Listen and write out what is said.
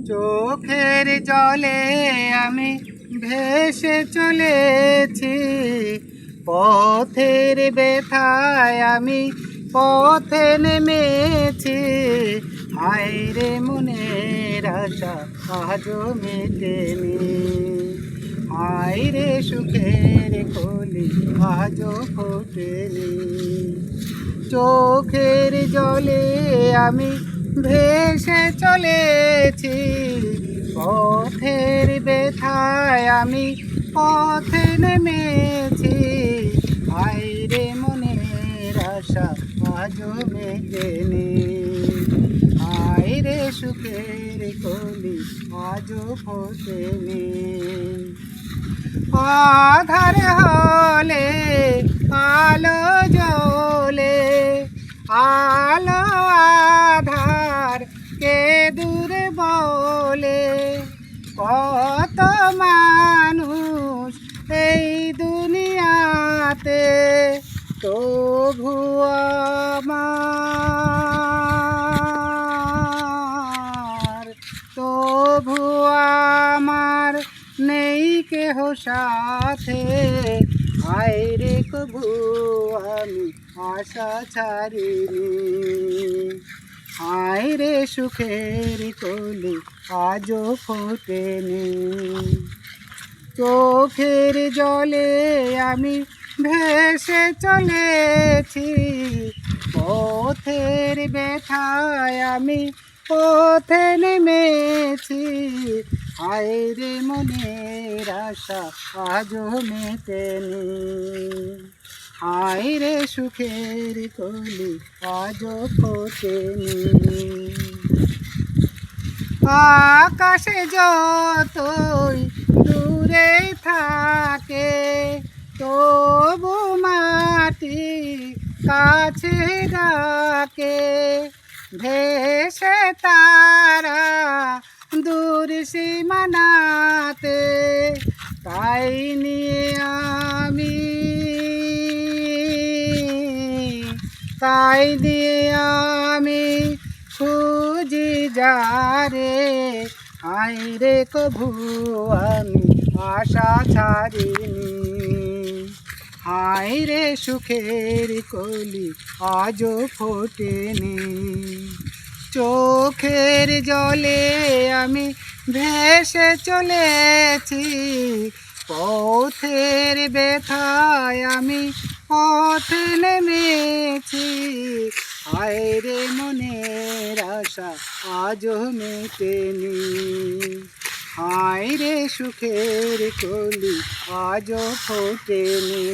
চোখের জলে আমি ভেসে চলেছি, পথের ব্যথায় আমি পথে নেমেছি। হায়রে মনের আশা আজও মেটেনি, হায়রে সুখের কলি আজও ফোটেনি। চোখের জলে আমি ভেসে চলেছি, পথের ব্যথায় আমি পথে নেমেছি। হায়রে মনের আশা আজও মেটেনি, হায়রে সুখের কলি আজও ফোটেনি। আধার হলে আলো জ্বলে, আলো আধার কে দূরে বলে। কত মানুষ এই দুনিয়াতে, তবু আমার নেই কেহ সাথে। হায়রে কভু আমি আশা ছাড়িনি, হায়রে সুখের কলি আজও ফোটেনি। চোখের জলে আমি ভেসে চলেছি, পথের ব্যথায় আমি পথে নেমেছি। হায়রে মনের আশা আজও মেটেনি, হায়রে সুখের কলি আজও ফোটেনি। আকাশে যতই দূরে থাকে, তবু মাটি কাছে ডাকে। ভেসে তারা দূর সীমানাতে, তাই নিয়ে আমি খুঁজি যারে। হায়রে কভু আমি আশা ছাড়িনি, হায়রে সুখের কলি আজও ফোটেনি। চোখের জলে আমি ভেসে চলেছি, পথের ব্যথায় আমি পথে নেমেছি। হায়রে মনের আশা আজও মেটেনি, হায়রে সুখের কলি আজও ফোটেনি।